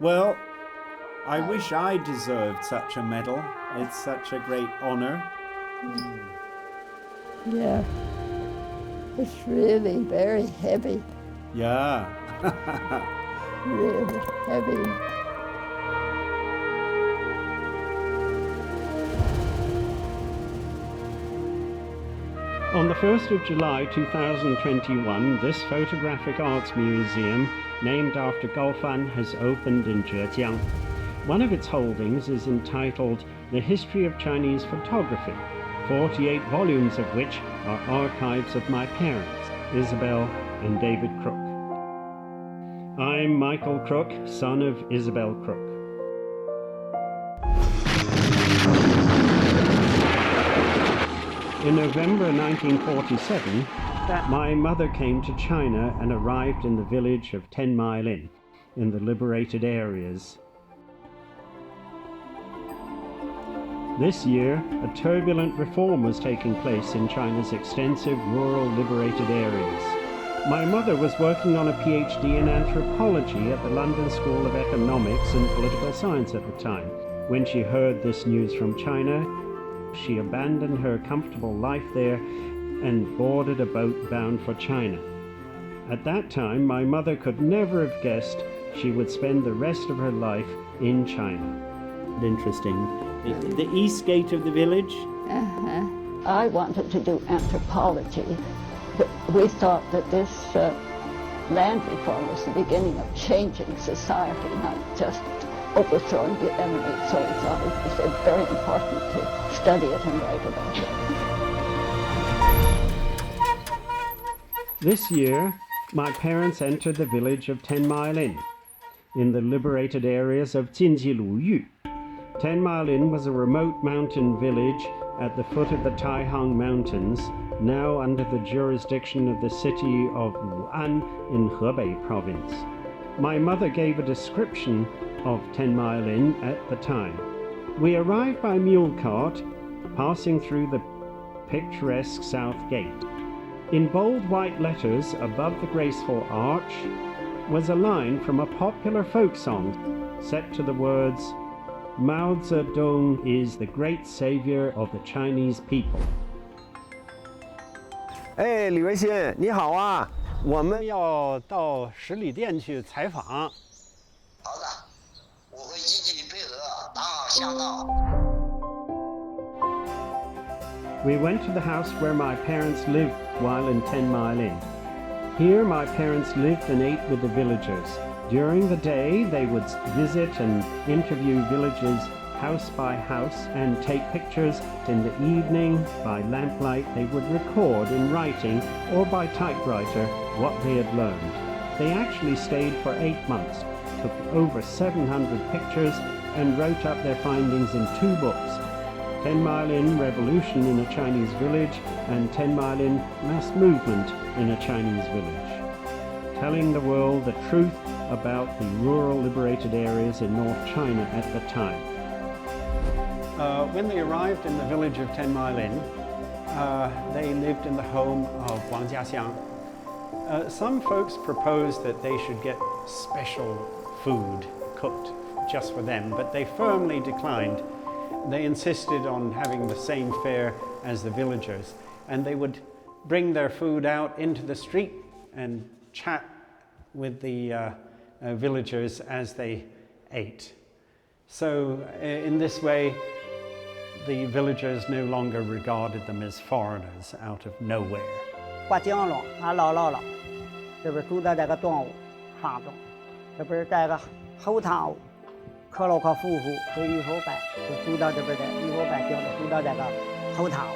Well, I wish I deserved such a medal. It's such a great honor. Yeah, it's really very heavy, Yeah. really heavy. On the 1st of July 2021, this photographic arts museum, named after Gao Fan, has opened in Zhejiang. One of its holdings is entitled The History of Chinese Photography, 48 volumes of which are archives of my parents, Isabel and David Crook. I'm Michael Crook, son of Isabel Crook. In November 1947, my mother came to China and arrived in the village of 10 Mile Inn, in the liberated areas. This year, a turbulent reform was taking place in China's extensive rural liberated areas. My mother was working on a PhD in anthropology at the London School of Economics and Political Science at the time. When she heard this news from China, she abandoned her comfortable life there and boarded a boat bound for China. At that time, my mother could never have guessed she would spend the rest of her life in China. Interesting. The east gate of the village? I wanted to do anthropology, but we thought that this land reform was the beginning of changing society, not just overthrowing the enemy, so we thought it was very important to study it and write about it. This year, my parents entered the village of 10 Mile Inn, in the liberated areas of Jinjiluyu. 10 Mile Inn was a remote mountain village at the foot of the Taihang Mountains, now under the jurisdiction of the city of Wu'an in Hebei Province. My mother gave a description of 10 Mile Inn at the time. We arrived by mule cart, passing through the picturesque south gate. In bold white letters above the graceful arch was a line from a popular folk song set to the words, Mao Zedong is the great savior of the Chinese people. 哎，李维新，你好啊！我们要到十里店去采访。好的，我会积极配合，打好相告。 We went to the house where my parents lived while in 10 Mile Inn. Here my parents lived and ate with the villagers. During the day they would visit and interview villagers house by house and take pictures. In the evening, by lamplight, they would record in writing or by typewriter what they had learned. They actually stayed for 8 months, took over 700 pictures and wrote up their findings in 2 books. 10 Mile Inn Revolution in a Chinese Village and 10 Mile Inn Mass Movement in a Chinese Village, telling the world the truth about the rural liberated areas in North China at the time. When they arrived in the village of 10 Mile Inn, they lived in the home of Wang Jiaxiang. Some folks proposed that they should get special food cooked just for them, but they firmly declined. They insisted on having the same fare as the villagers, and they would bring their food out into the street and chat with the villagers as they ate. So in this way, the villagers no longer regarded them as foreigners out of nowhere. 过江了，俺姥姥了，这边住在这个庄屋上庄，这边在个后堂屋，克鲁克夫妇和玉后伯就住到这边的，玉后伯叫他住到这个后堂屋。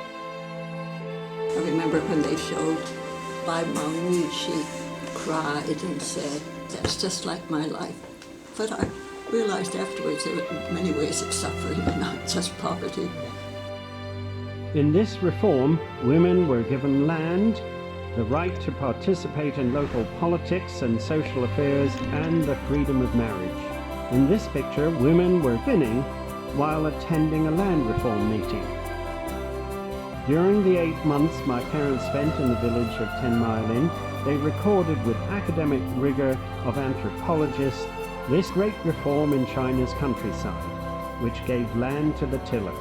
I remember when they showed Bai Maui, she cried and said, "That's just like my life." But I realized afterwards there were many ways of suffering and not just poverty. In this reform, women were given land, the right to participate in local politics and social affairs, and the freedom of marriage. In this picture, women were spinning while attending a land reform meeting. During the 8 months my parents spent in the village of 10 Mile Inn, they recorded with academic rigor of anthropologists this great reform in China's countryside, which gave land to the tiller.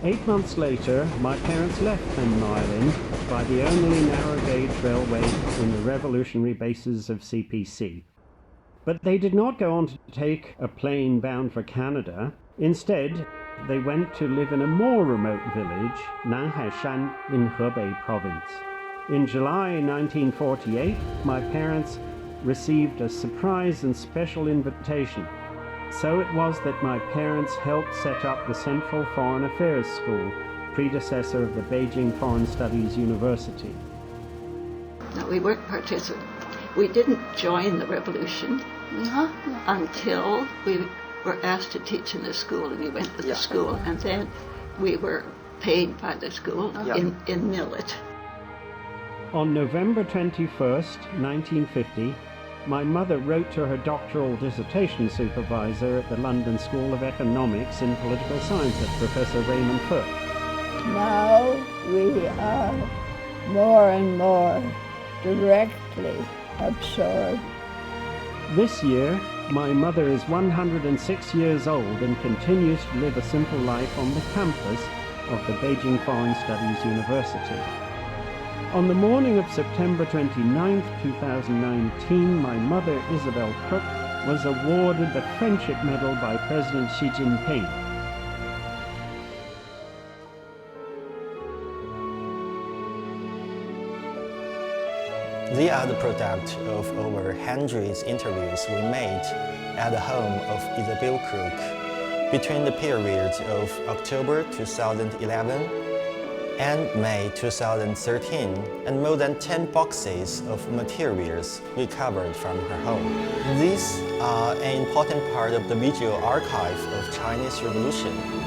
Eight months later, my parents left Tenmailin by the only narrow gauge railway in the revolutionary bases of CPC. But they did not go on to take a plane bound for Canada. Instead, they went to live in a more remote village, Nanhaishan, in Hebei Province. In July 1948, my parents received a surprise and special invitation. So it was that my parents helped set up the Central Foreign Affairs School, predecessor of the Beijing Foreign Studies University. No, we weren't participants. We didn't join the revolution until we were asked to teach in the school, and we went to the school, and then we were paid by the school in millet. On November 21st, 1950, my mother wrote to her doctoral dissertation supervisor at the London School of Economics and Political Science, Professor Raymond Firth. Now we are more and more directly absorbed. This year, my mother is 106 years old and continues to live a simple life on the campus of the Beijing Foreign Studies University. On the morning of September 29, 2019, my mother, Isabel Crook, was awarded the Friendship Medal by President Xi Jinping. They are the product of over hundreds interviews we made at the home of Isabel Crook between the periods of October 2011 and May 2013, and more than 10 boxes of materials recovered from her home. These are an important part of the visual archive of Chinese Revolution.